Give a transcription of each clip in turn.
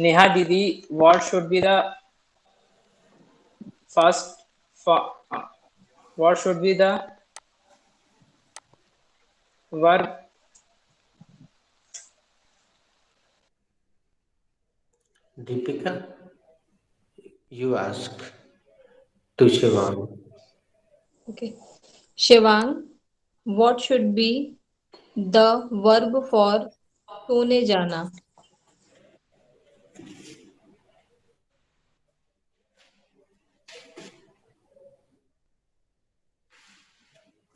Neha Didi, what should be the first for what should be the verb? Deepika, you ask to Shivang. Okay. Shivang, what should be the verb for सोने जाना?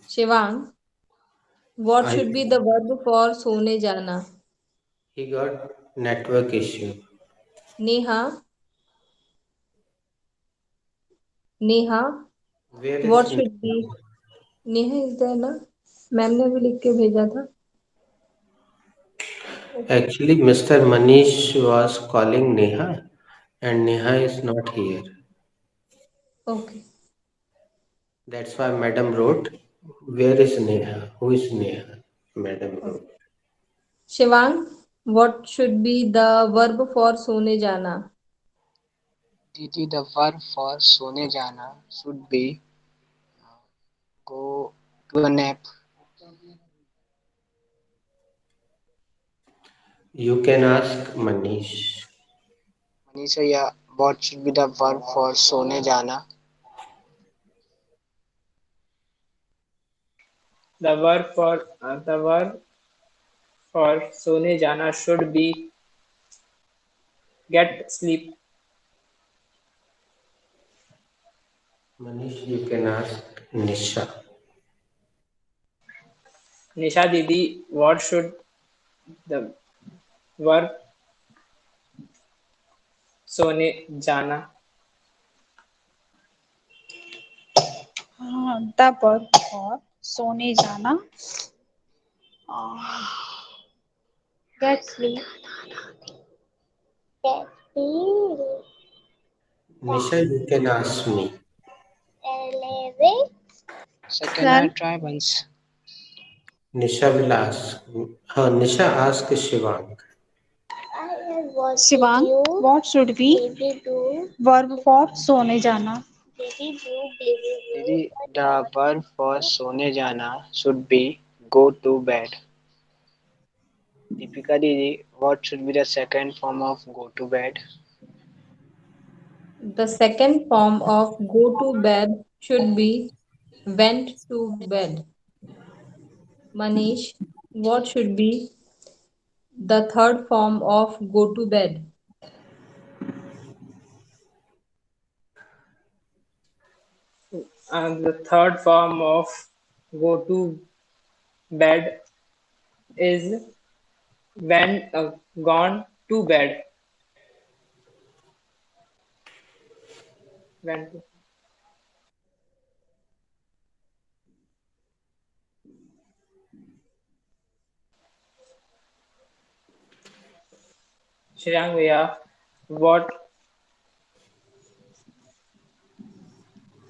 Shivang, what I should be the verb for सोने जाना? he got network issue. Neha, Neha, Where what is should be? Neha is there ना? Ma'am ने भी लिख के भेजा था. Okay. actually Mr. Manish was calling Neha and Neha is not here. Okay. That's why Madam wrote, where is Neha? Who is Neha? Madam Okay. wrote. Shivang, what should be the verb for सोने जाना? Didi, the verb for सोने जाना should be go to a nap. You can ask Manish. Manisha, yeah, what should be the verb for सोने जाना? The verb for सोने जाना should be get sleep. Manish, you can ask Nisha. Nisha Didi, what should the verb सोने जाना? The verb for सोने जाना, uh, get sleep, get sleep, Nisha, you can ask me. elevate. So can I Then try once? Nisha will ask. Nisha ask Shivang. Shivang, what should be verb for सोने जाना? Didi, the verb for सोने जाना should be go to bed. Deepika Didi, what should be the second form of go to bed? The second form of go to bed should be went to bed. Manish, what should be the third form of go to bed? And the third form of go to bed is when gone to bed. When Shreyang Bhaiya, what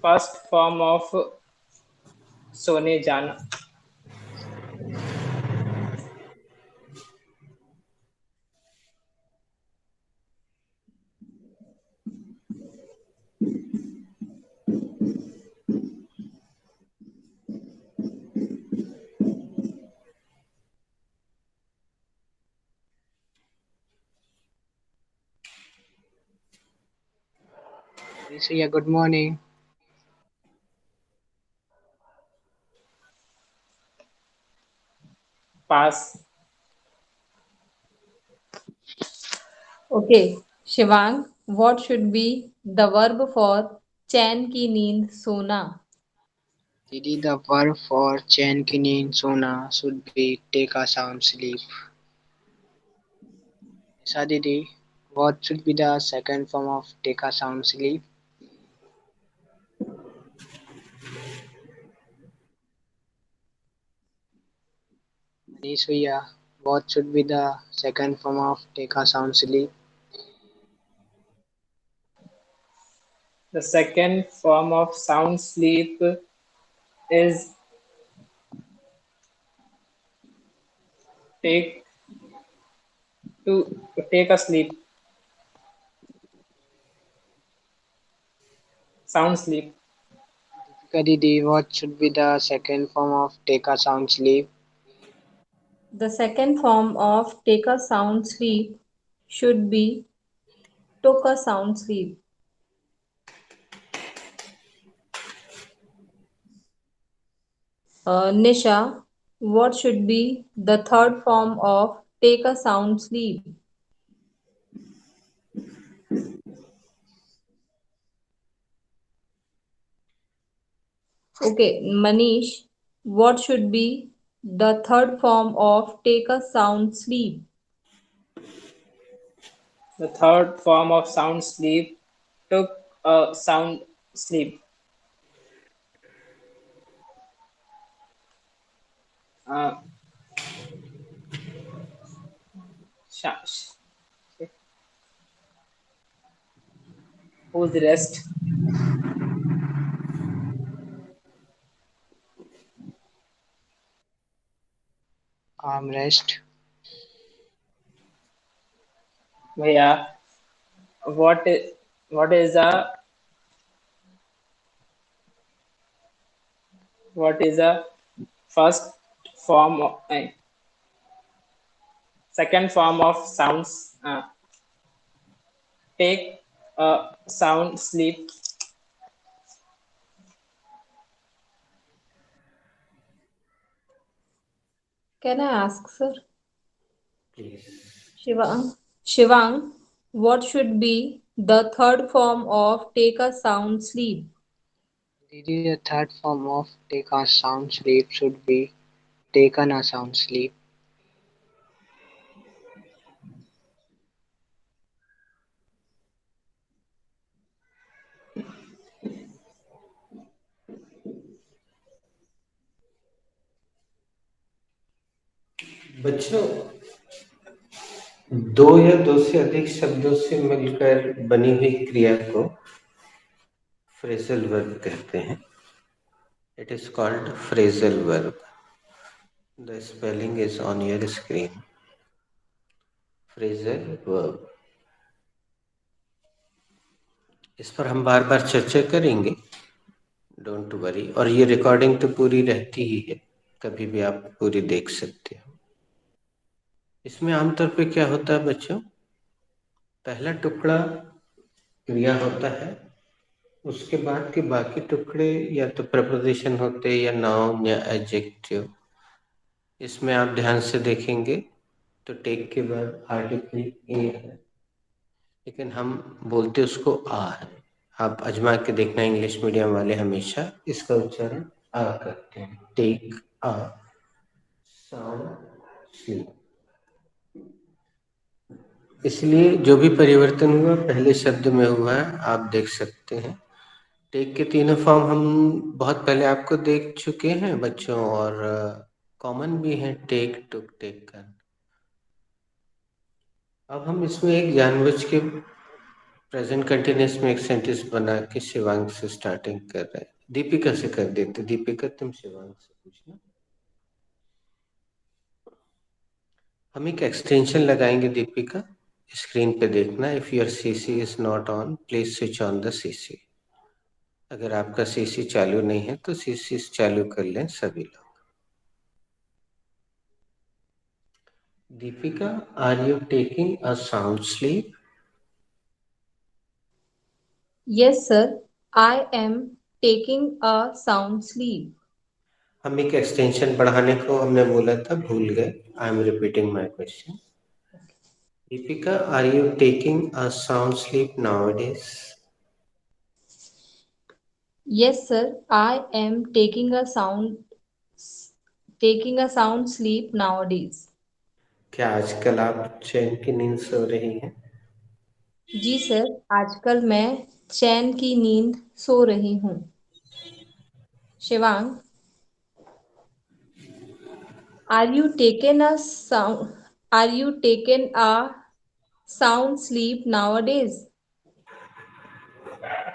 first form of सोने जाना? Manisha, yeah, good morning. Pass. Okay. Shivang, what should be the verb for चैन की नींद सोना? Didi, the verb for चैन की नींद सोना should be take a sound sleep. Nisha Didi, what should be the second form of take a sound sleep? Manish Bhaiya, what should be the second form of take a sound sleep? The second form of sound sleep is take to take a sleep. sound sleep. Deepika Didi, what should be the second form of take a sound sleep? The second form of take a sound sleep should be took a sound sleep. Nisha, what should be the third form of take a sound sleep? Okay, Manish, what should be the third form of take a sound sleep? The third form of sound sleep took a sound sleep. Uh, sh- who's the rest? Armrest. Bhaiya, what is what is a first form of second form of sounds take a sound sleep? Can I ask, sir? Please. Shivang, Shivang, what should be the third form of take a sound sleep? Didi, the third form of take a sound sleep should be taken a sound sleep. बच्चों, दो या दो से अधिक शब्दों से मिलकर बनी हुई क्रिया को फ्रेजल वर्ब कहते हैं. It is called phrasal verb. The spelling is on your screen. Phrasal verb. इस पर हम बार बार चर्चा करेंगे. Don't worry. और ये रिकॉर्डिंग तो पूरी रहती ही है, कभी भी आप पूरी देख सकते हो. इसमें आमतौर पे क्या होता है बच्चों, पहला टुकड़ा क्रिया होता है, उसके बाद के बाकी टुकड़े या तो प्रपोजिशन होते हैं या नाउन या एडजेक्टिव. इसमें आप ध्यान से देखेंगे तो टेक के बाद आर्टिकल ए है, लेकिन हम बोलते उसको आ है. आप अजमा के देखना, इंग्लिश मीडियम वाले हमेशा इसका उच्चारण आ करते हैं. टेक आ साउंड स्लीप. इसलिए जो भी परिवर्तन हुआ पहले शब्द में हुआ है, आप देख सकते हैं. टेक के तीनों फॉर्म हम बहुत पहले आपको देख चुके हैं बच्चों, और कॉमन भी हैं, टेक, टुक, टेकन. अब हम इसमें एक जानबूझ के प्रेजेंट कंटिन्यूस में एक सेंटेंस बना के शिवांग से स्टार्टिंग कर रहे हैं. दीपिका से कर देते. दीपिका, तुम शिवांग से पूछना. हम एक एक्सटेंशन लगाएंगे. दीपिका, स्क्रीन पे देखना. If your CC is not on, please switch on the CC. अगर आपका सीसी चालू नहीं है तो सीसी चालू कर लें सभी लोग. Deepika, are you taking a sound sleep? Yes, sir. I am taking a sound sleep. हम एक एक्सटेंशन बढ़ाने को हमने बोला था, भूल गए. I am repeating my question. Deepika, are you taking a sound sleep nowadays? Yes, sir. I am taking a sound sleep nowadays. क्या आजकल आप चैन की नींद सो रही हैं? जी सर, आजकल मैं चैन की नींद सो रही हूँ. Shivang, are you taking a sound are you taking a sound sleep nowadays?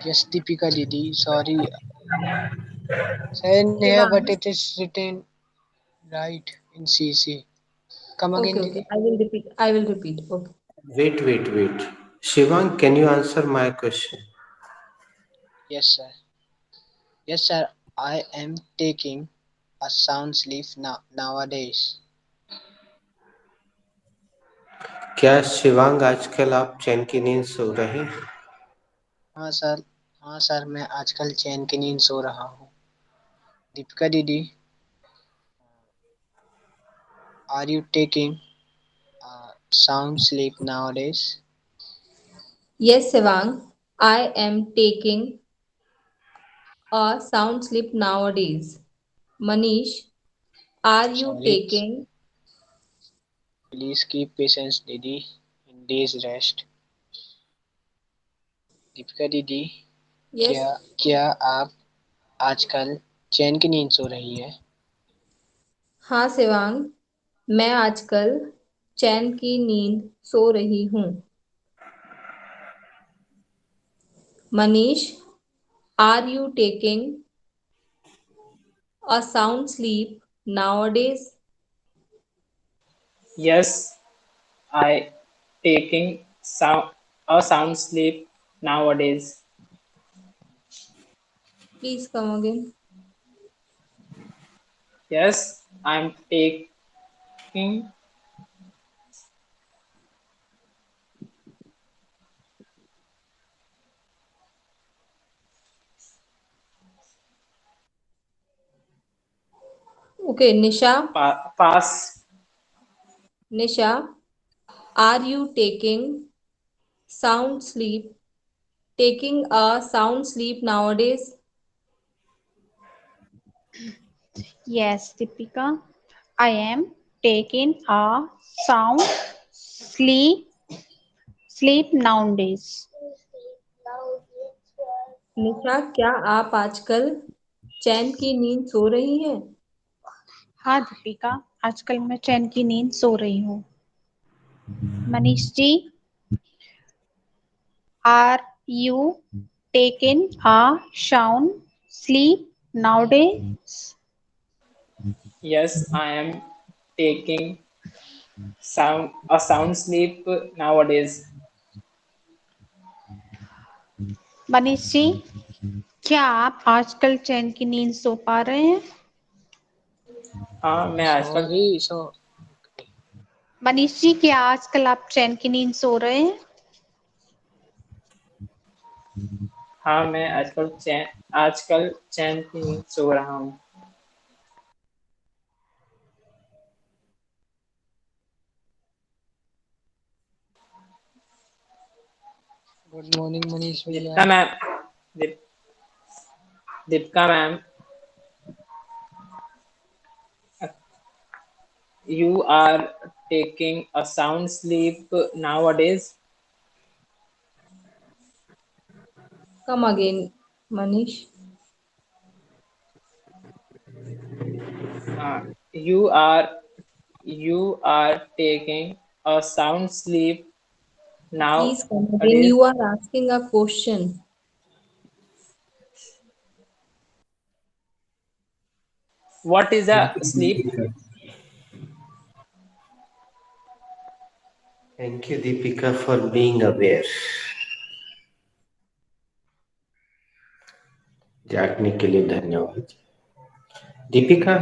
Yes, Deepika Didi. Sorry, saying here, but Shivank. it is written right in CC. Come Okay, again, okay. Didi. I will repeat. Okay. Wait. Shivang, can you answer my question? Yes, sir. Yes, sir. I am taking a sound sleep nowadays. क्या शिवांग आजकल आप चैन की नींद सो रहे हैं? हाँ sir, हाँ sir, मैं आजकल चैन की नींद सो रहा हूँ। दीपिका दीदी, are you taking sound sleep nowadays? Yes, Sevang, I am taking a sound sleep nowadays. Manish, are you Sorry, taking? please keep patience, दीदी, in days rest. दीपिका दीदी, क्या Yes, क्या आप आजकल चैन की नींद सो रही है? हाँ शिवांग, मैं आजकल चैन की नींद सो रही हूँ। Manish, are you taking a sound sleep nowadays? Yes, I taking sound sleep nowadays. Please come again. Yes, I'm taking Okay, pass. Nisha, are you sound sleep, taking a sound sleep nowadays? Yes, Deepika. I am taking a sound sleep sleep nowadays. निशा, क्या आप आजकल चैन की नींद सो रही हैं? हाँ दीपिका, आजकल मैं चैन की नींद सो रही हूँ। Manish ji, are you taking a sound sleep nowadays? Yes, I am taking sound sleep nowadays. Manish ji, क्या आप आजकल चैन की नींद सो पा रहे हैं? हाँ, मैं आजकल सॉरी, मनीष जी, क्या आजकल आप चैन की नींद सो रहे हैं? हाँ, मैं आजकल चैन की नींद सो रहा हूँ। गुड मॉर्निंग मनीष भैया। Deepika ma'am, Deep, Deepika ma'am, you are taking a sound sleep nowadays. Come again, Manish. Uh, you are you are taking a sound sleep Please come again. nowadays. You are asking a question. What is a sleep? Thank you, Deepika, for being aware. जागने के लिए धन्यवाद. Deepika,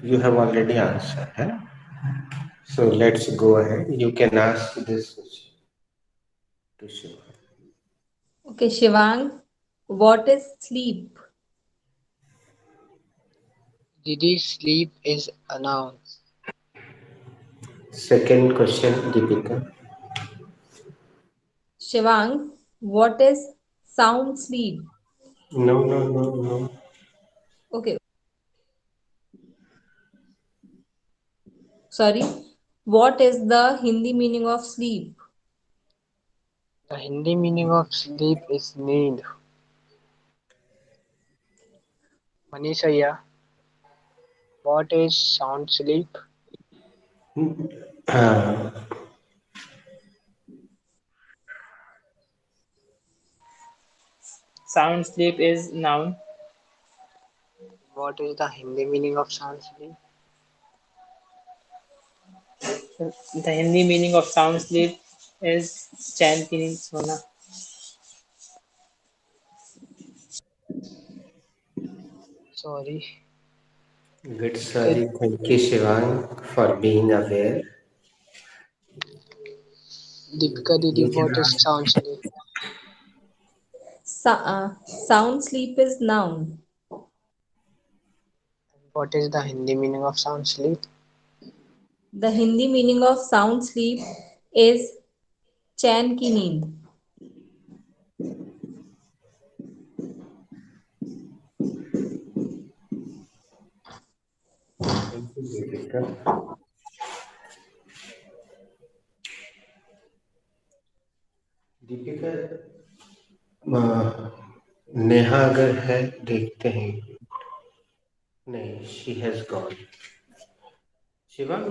you have already answered, huh? So let's go ahead. You can ask this question to Shiva. Okay, Shivang, what is sleep? दीदी, sleep is a noun. Second question, Deepika. Shivang, what is sound sleep? No, no, no, no. Okay, sorry. What is the Hindi meaning of sleep? The Hindi meaning of sleep is need. Manish भैया, what is sound sleep? Uh, Sound sleep is noun. What is the Hindi meaning of sound sleep? The Hindi meaning of sound sleep is चैन की नींद सोना. Sorry. Good, sorry. Thank you, Shivang, for being aware. Deepika Didi, You can what is ask. sound sleep? Sound sleep is noun. What is the Hindi meaning of sound sleep? The Hindi meaning of sound sleep is चैन की नींद. Thank you, Deepika. Deepika, Neha अगर है देखते हैं. नहीं, she has gone. Shivang,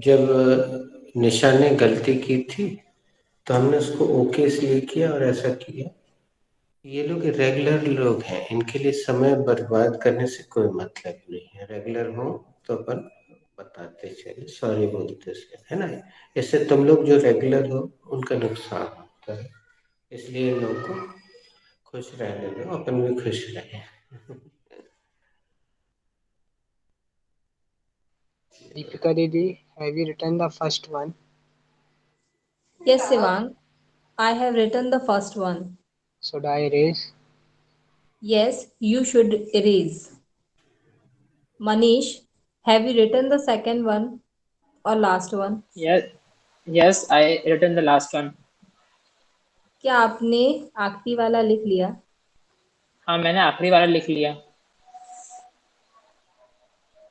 जब निशा ने गलती की थी तो हमने उसको ओके इसलिए किया और ऐसा किया. ये लोग रेगुलर लोग हैं, इनके लिए समय बर्बाद करने से कोई मतलब नहीं है. रेगुलर हो तो अपन बताते चले, सॉरी बोलते चले, है ना. इससे तुम लोग जो रेगुलर हो उनका नुकसान होता है. इसलिए इन लोगों को खुश रहने दो, अपन भी खुश रहें. Deepika Didi, have you written the first one? Yes, Sivang, I have written the first one. Should I erase? Yes, you should erase. Manish, have you written the second one or last one? Yes, yes, I written the last one. क्या आपने आखिरी वाला लिख लिया? हाँ, मैंने आखिरी वाला लिख लिया.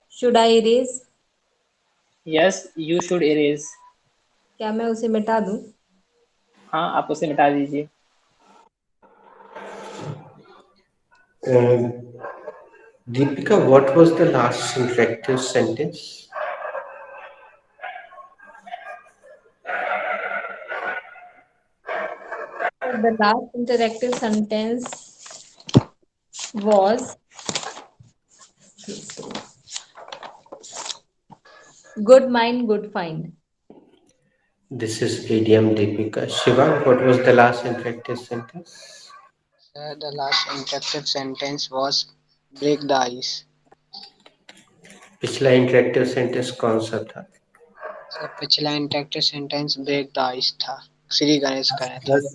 Should I erase? Yes, you should erase. क्या मैं उसे मिटा दूं? हाँ, आप उसे मिटा दीजिए. Deepika, what was the last interactive sentence? The last interactive sentence was good mind, good find. This is idiom, Deepika. Shivang, what was the last interactive sentence? Sir, the last interactive sentence was break the ice. पिछला interactive sentence कौन सा था? Sir, पिछला interactive sentence break the ice था. श्री गणेश का था. Let's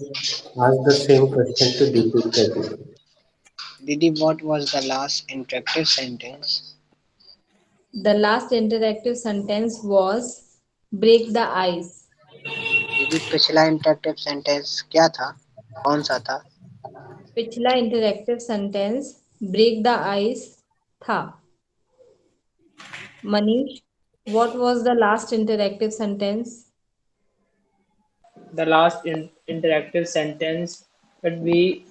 ask the same question to Deepika. Didi, what was the last interactive sentence? The last interactive sentence was break the ice. दीदी, पिछला इंटरेक्टिव सेंटेंस क्या था? कौन सा था? पिछला interactive sentence break the ice था. Manish, what was the last interactive sentence? The last interactive sentence would be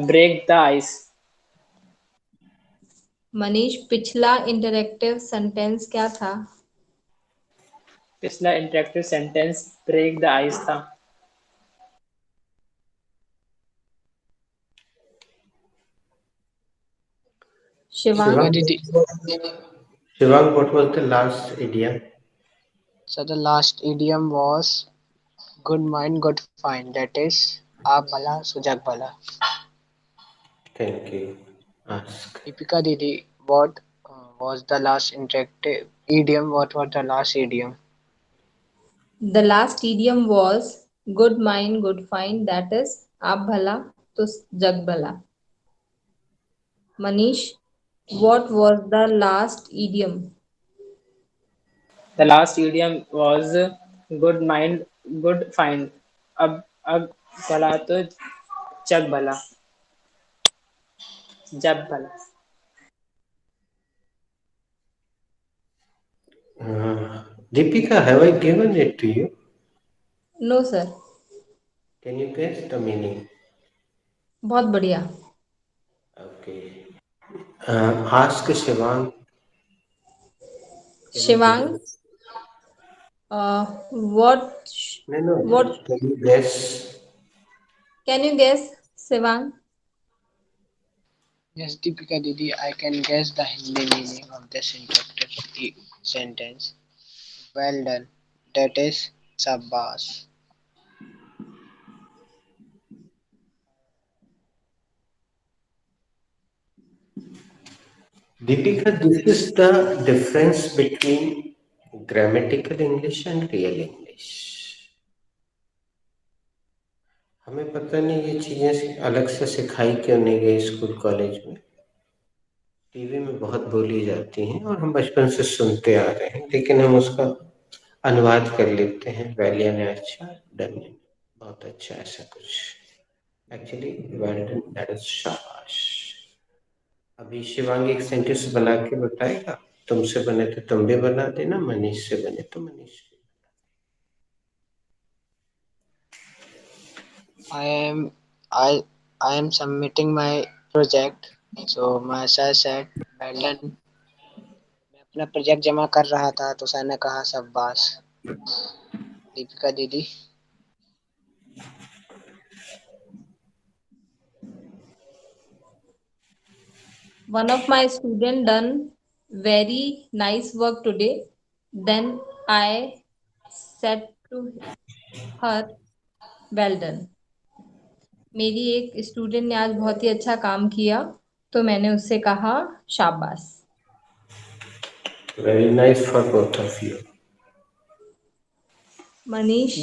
break the ice. Manish, पिछला इंटरेक्टिव सेंटेंस क्या था? पिछला interactive sentence break the ice था. शिवांग, दीदी, Shivang, what was the last idiom? so the last idiom was good mind, good find. That is, आप भला सुजग भला. Thank you. Ask. Deepika Didi, what was the last interactive idiom? What was the last idiom? the last idiom was good mind, good find. That is, आप भला तो जग भला. Manish, what was the last idiom? The last idiom was good mind, good find. अब भला तो जग भला, जब भला. Deepika, have I given it to you? No sir. Can you guess the meaning? बहुत बढ़िया. Okay. Ask Shivang. Shivang, what No. what Can you guess? can you guess, Shivank? Yes, Deepika Didi, I can guess the Hindi meaning of this interactive sentence. Well done. That is Sabbas. Deepika, this is the difference between grammatical English and real English. हमें पता नहीं ये चीजें अलग से सिखाई क्यों नहीं गई स्कूल कॉलेज में। टीवी में बहुत बोली जाती हैं और हम बचपन से सुनते आ रहे हैं, लेकिन हम उसका अनुवाद कर लेते हैं। वैलिया ने अच्छा, डन ने बहुत अच्छा, ऐसा कुछ। Actually well done, that is शाबाश। अभी शिवांगी एक सेंटेंस बना के बताएगा। तुमसे बने तो तुम भी बना देना, मनीष से बने तो मनीष भी। I am submitting my project. So my sir said, well done. मैं अपना प्रोजेक्ट जमा कर रहा था तो सर ने कहा शाबाश। दीपिका दीदी। One of my student done very nice work today. Then I said to her, well done. मेरी एक स्टूडेंट ने आज बहुत ही अच्छा काम किया, तो मैंने उससे कहा शाबाश। Very nice for both of you. Manish,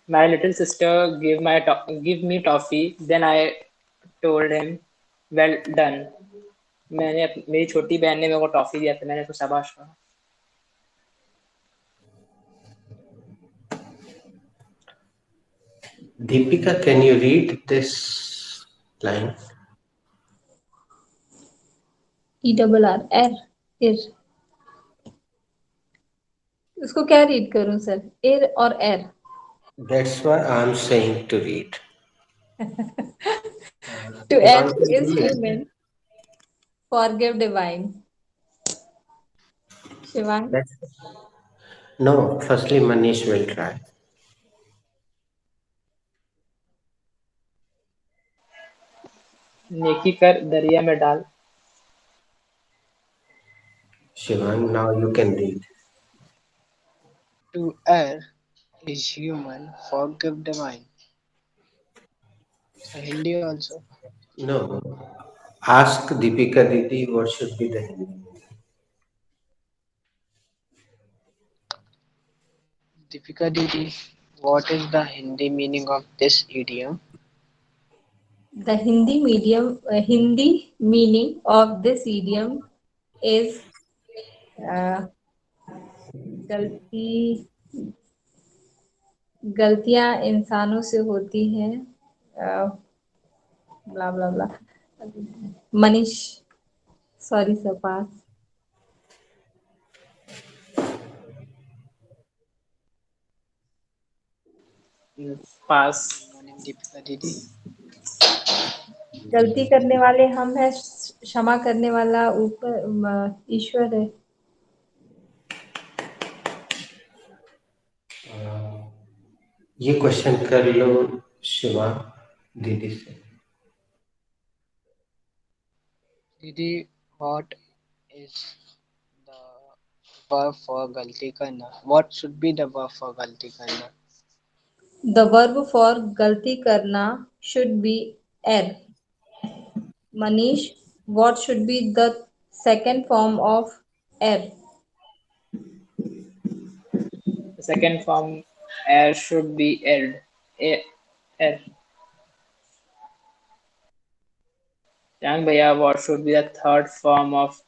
My little sister give me toffee. Then I told him, well done. मेरी छोटी बहन ने मेरे को टॉफी दिया था, मैंने उसको शाबाश कहा। Deepika, can you read this line? ERR इर। उसको क्या रीड करूं सर, इर और एर? That's why I'm saying to read. To err Shivangi, is human, forgive divine. Shivang, No, firstly Manish will try. नेकी कर दरिया में डाल। Shivang, now you can read. To err is human, forgive divine. So Hindi also. No. Ask Deepika Didi what should be the Hindi. Deepika Didi, what is the Hindi meaning of this idiom? the Hindi meaning of this idiom is गलतियां इंसानों से होती हैं। ब्ला ब्ला ब्ला। Manish, sorry sir, पास। पास। Morning, Deepika Didi. गलती करने वाले हम हैं, क्षमा करने वाला ऊपर ईश्वर है। ये क्वेश्चन कर लो शिवा दीदी से। Didi, what is the verb for galti karna? What should be the verb for galti karna? The verb for गलती करना should be err. Manish, what should be the second form of err? The second form air should be eld. Air. Young भैया, what should be the third form of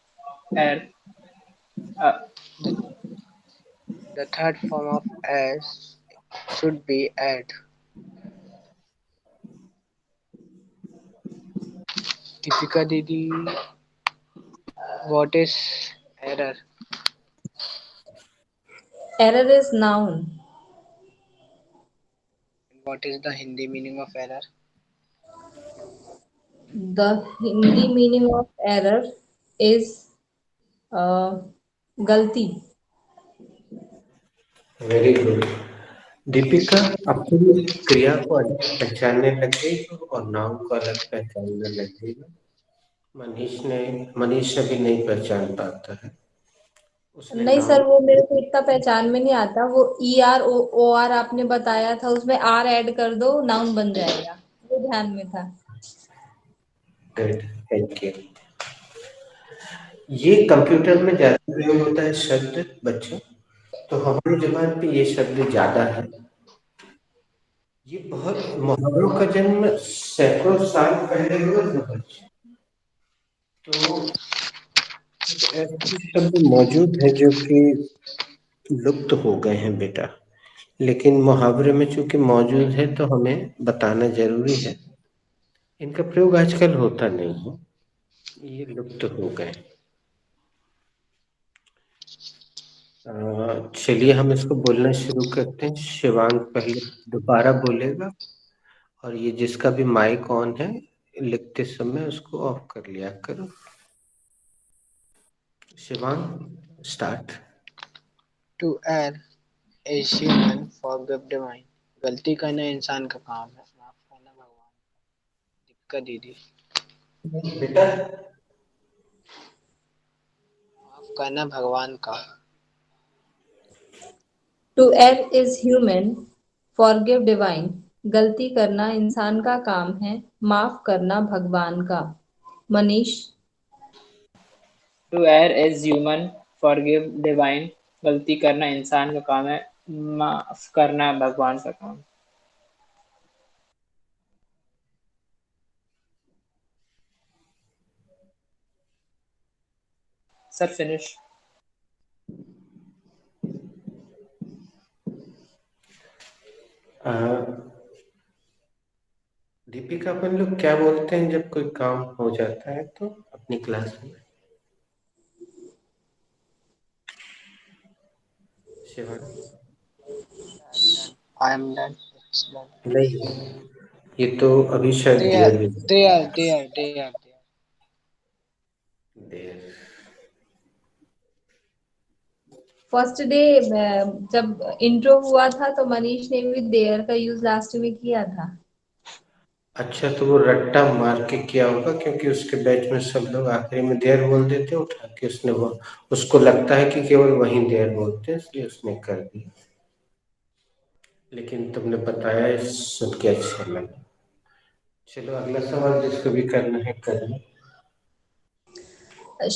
air? The third form of err should be add. Deepika Didi, what is error? Error is noun. What is the Hindi meaning of error? The Hindi meaning of error is गलती। Very good. Deepika, अपनी क्रिया को अलग पहचानने लग गई हो और नाम को अलग पहचानने लग गई हो। मनीष अभी नहीं पहचान पाता है। नहीं सर, वो मेरे को इतना पहचान में नहीं आता। वो EROR आपने बताया था, उसमें R ऐड कर दो, नाउन बन जाएगा, वो ध्यान में था। Good, thank you. ये कंप्यूटर में ज्यादा प्रयोग होता है शब्द बच्चों, तो हमारी जुबान पे ये शब्द ज्यादा है। ये बहुत मुहावरों का जन्म सैकड़ों साल पहले हुआ था बच्चे। तो ऐसे शब्द मौजूद है जो कि लुप्त हो गए हैं बेटा, लेकिन मुहावरे में चूंकि मौजूद है तो हमें बताना जरूरी है। इनका प्रयोग आजकल होता नहीं है, ये लुप्त हो गए। चलिए हम इसको बोलना शुरू करते हैं। शिवांग पहले दोबारा बोलेगा, और ये जिसका भी माइक ऑन है लिखते समय उसको ऑफ कर लिया करो। Shivang start. To err is human forgive divine. गलती करना इंसान का काम है, माफ करना भगवान। दीपिका दीदी। बेटा माफ करना भगवान का। To err is human, forgive divine. गलती करना इंसान का काम है, माफ करना भगवान का। Manish. To err is human, forgive divine. गलती करना इंसान का काम है, माफ करना भगवान का काम। Sir finish. दीपिका, अपन लोग क्या बोलते हैं जब कोई काम हो जाता है तो अपनी क्लास में? Shivang. I am done, it's done. नहीं, ये तो अभी शायद दे आर देर में they are they are they are there. First day जब इंट्रो हुआ था तो मनीष ने भी देयर का यूज लास्ट में किया था। अच्छा, तो वो रट्टा मार के किया होगा, क्योंकि उसके बैच में सब लोग आखिरी में देर बोल देते हैं, उठा के उसने वो, उसको लगता है कि केवल वही देर बोलते हैं, इसलिए उसने कर दिया। लेकिन तुमने बताया, सुन के अच्छा लगा। चलो अगला सवाल जिसको भी करना है करना।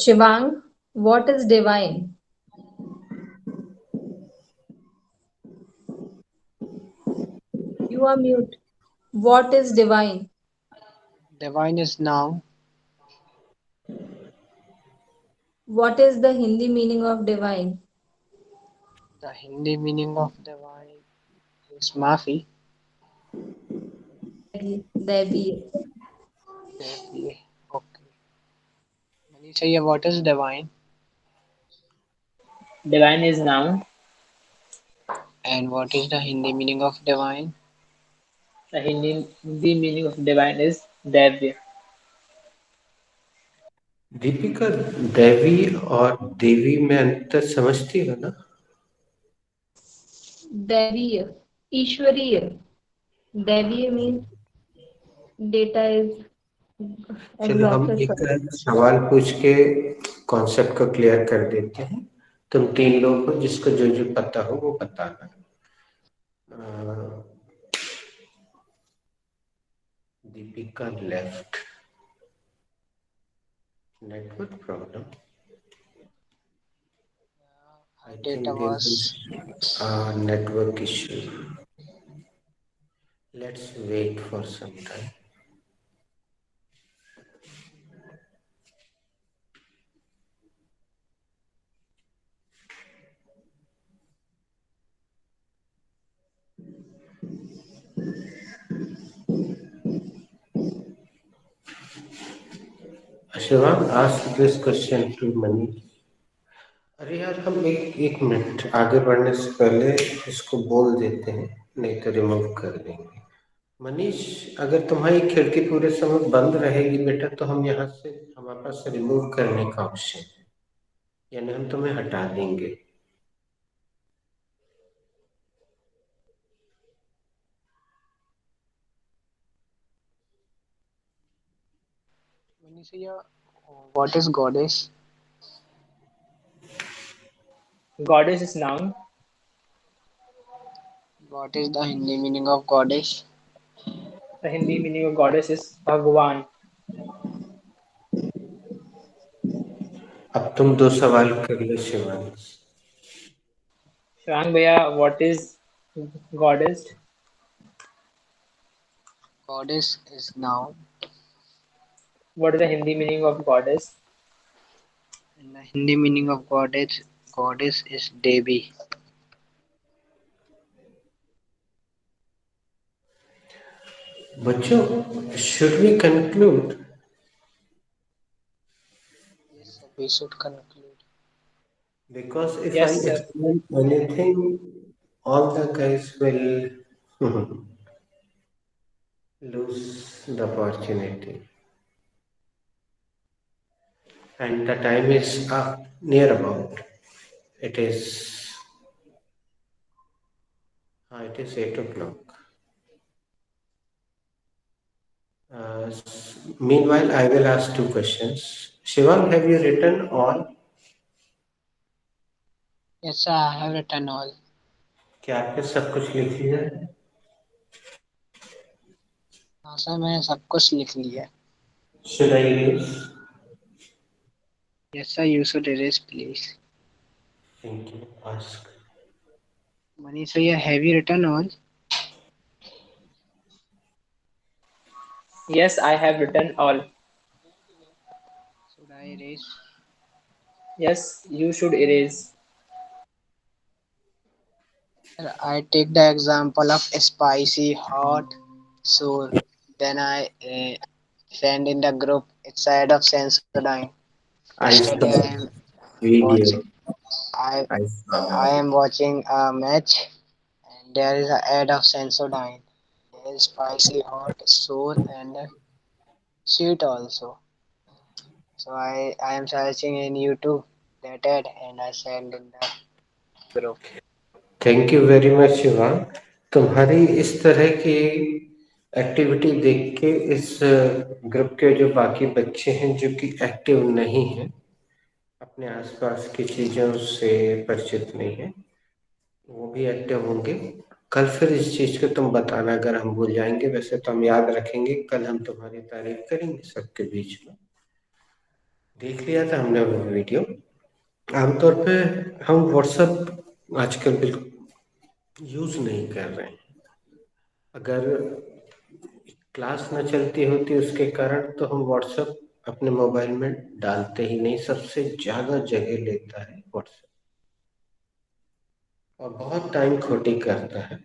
Shivang, what is divine? You are mute. What is divine? Divine is now. What is the Hindi meaning of divine? The Hindi meaning of divine is Mafi. Devi. Okay. Manisha, what is divine? Divine is noun. And what is the Hindi meaning of divine? The Hindi meaning of divine is Devya. Deepika, दैवी और देवी में अंतर समझती हो ना? Devi. Ishwariya. Devi means data is चलो हम exhausted. एक सवाल पूछ के कॉन्सेप्ट को क्लियर कर देते हैं। तुम तीन लोगों को जिसको जो जो पता हो वो बताना। Deepika left. Network problem. I think Data there was is a network issue. Let's wait for some time. Shivam, ask this question to Manish. अरे यार, हम एक मिनट आगे बढ़ने से पहले इसको बोल देते हैं, नहीं तो रिमूव कर देंगे। मनीष, अगर तुम्हारी खिड़की पूरे समय बंद रहेगी बेटा तो हम यहाँ से, हमारे पास रिमूव करने का ऑप्शन है, यानी हम तुम्हें हटा देंगे। Manisha, what is goddess? Goddess is noun. What is the Hindi meaning of goddess? The Hindi meaning of goddess is Bhagwan. अब तुम 2 सवाल कर लो शिवांग। शिवांग भैया, what is goddess? Goddess is noun, What is the Hindi meaning of goddess? and the Hindi meaning of goddess is Devi. बच्चों, should we conclude? Yes, sir, we should conclude. Because if I Yes, sir. explain anything, all the guys will lose the opportunity. And the time is up near about. It is 8 o'clock. Meanwhile, I will ask 2 questions. Shivang, have you written all? Yes, sir, I have written all. क्या आपने सब कुछ लिख लिया है? हाँ sir, मैंने सब कुछ लिख लिया. Should I erase? Yes, sir, you should erase, please. Thank you. Ask. Manish bhaiya, have you written all? Yes, I have written all. Should I erase? Yes, you should erase. Sir, I take the example of spicy, hot, sour. Then I send in the group. It's ad of Sensodyne. I Yesterday saw I am watching. video. I I saw. I am watching a match, and there is a ad of Sensodyne. There is spicy, hot, sour, and sweet also. So I am searching in YouTube that ad, and I send in the group. Thank you very much Shivang. तुम्हारी इस तरह की activity देख के इस group के जो बाकी बच्चे हैं जो कि एक्टिव नहीं हैं, अपने आसपास की चीज़ों से परिचित नहीं है, वो भी एक्टिव होंगे। कल फिर इस चीज़ को तुम बताना, अगर हम भूल जाएंगे। वैसे तो हम याद रखेंगे, कल हम तुम्हारी तारीफ करेंगे सबके बीच में। देख लिया था हमने वो वीडियो। आमतौर पे हम व्हाट्सएप आजकल बिल्कुल यूज़ नहीं कर रहे हैं। अगर क्लास न चलती होती उसके कारण तो हम व्हाट्सएप अपने मोबाइल में डालते ही नहीं। सबसे ज़्यादा जगह लेता है व्हाट्सएप और बहुत टाइम खोटी करता है।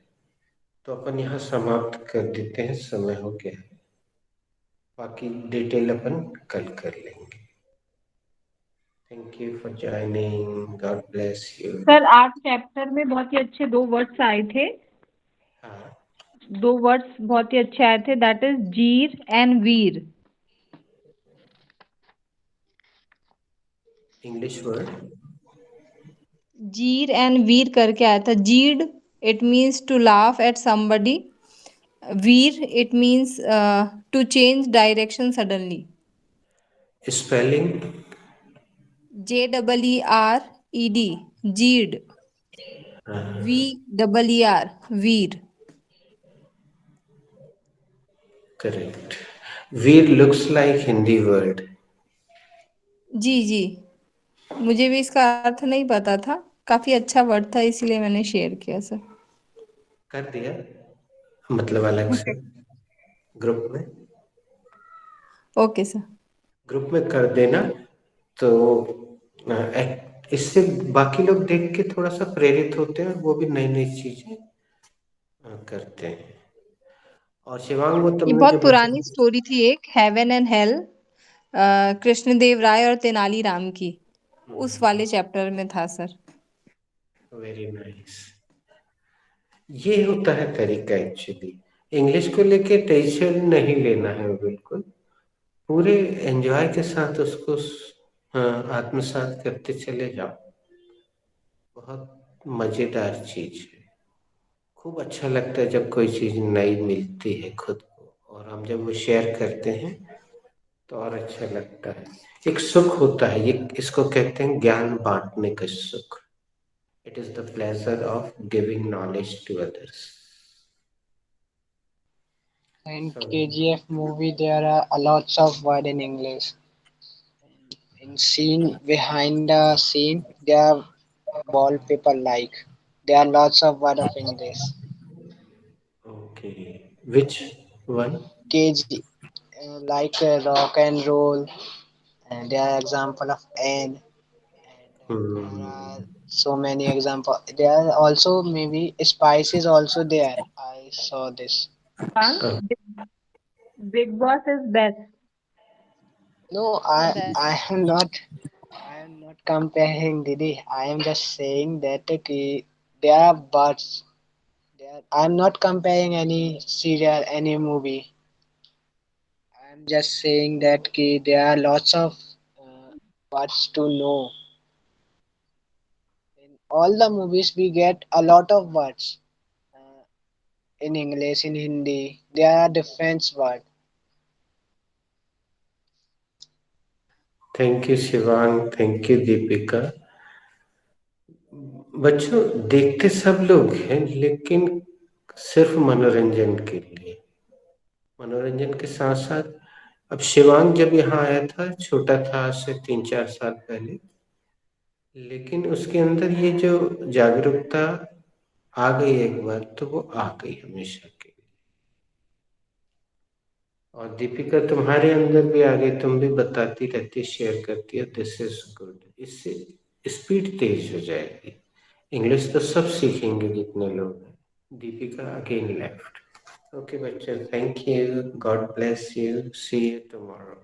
तो अपन यहाँ समाप्त कर देते हैं, समय हो गया है। बाकी डिटेल अपन कल कर लेंगे। Thank you for joining, God bless you. Sir आज चैप्टर में बहुत ही अच्छे 2 वर्ड्स आए थे। हाँ, 2 वर्ड्स बहुत ही अच्छे आए थे, दैट इज जीर एंड वीर। इंग्लिश वर्ड जीर एंड वीर करके आया था। Geed it means to laugh at somebody, Veer it means to change direction suddenly. Spelling JEERED, geed, VEER, Veer. Correct. Veer looks like Hindi word. जी जी, मुझे भी इसका अर्थ नहीं पता था, काफी अच्छा वर्ड था इसीलिए मैंने शेयर किया सर। कर दिया मतलब अलग से ग्रुप में। Okay sir. ग्रुप में कर देना तो इससे बाकी लोग देख के थोड़ा सा प्रेरित होते हैं और वो भी नई नई चीजें करते हैं। और शिवांग, वो ये तुमने बहुत जो पुरानी स्टोरी थी, एक हेवन एंड हेल, कृष्णदेव राय और तेनाली राम की, उस वाले चैप्टर में था सर। Very nice. ये होता है तरीका एक्चुअली। इंग्लिश को लेके टेंशन नहीं लेना है, बिल्कुल पूरे एंजॉय के साथ उसको आत्मसात करते चले जाओ। बहुत मजेदार चीज है। खूब अच्छा लगता है जब कोई चीज नई मिलती है खुद को, और हम जब वो शेयर करते हैं तो और अच्छा लगता है। एक सुख होता है, ये इसको कहते हैं ज्ञान बांटने का सुख। It is the pleasure of giving knowledge to others. In KGF movie, there are a lots of word in English. In scene behind the scene, there are wallpaper like. There are lots of word of English. Okay. Which one? KG, like rock and roll, and there are example of N, and there Hmm. are so many example. There are also maybe spices also there. I saw this. Shivang, Oh, Big Boss is best. No, I am not comparing, Didi. I am just saying that there are birds. There, I am not comparing any serial, any movie. I am just saying that there are lots of words to know. In all the movies, we get a lot of words uh, in English, in Hindi. There are different words. thank you, Shivang. Thank you, Deepika. बच्चों देखते सब लोग हैं, लेकिन सिर्फ मनोरंजन के लिए। मनोरंजन के साथ साथ अब शिवांग जब यहाँ आया था, छोटा था, आज से 3-4 साल पहले, लेकिन उसके अंदर ये जो जागरूकता आ गई एक बार, तो वो आ गई हमेशा के लिए। और दीपिका तुम्हारे अंदर भी आ गई, तुम भी बताती रहती, शेयर करती है, दिस इज गुड। इससे स्पीड तेज हो जाएगी। इंग्लिश तो सब सीखेंगे जितने लोग हैं। Deepika again left. ओके बच्चों, thank you, God bless you, see you tomorrow.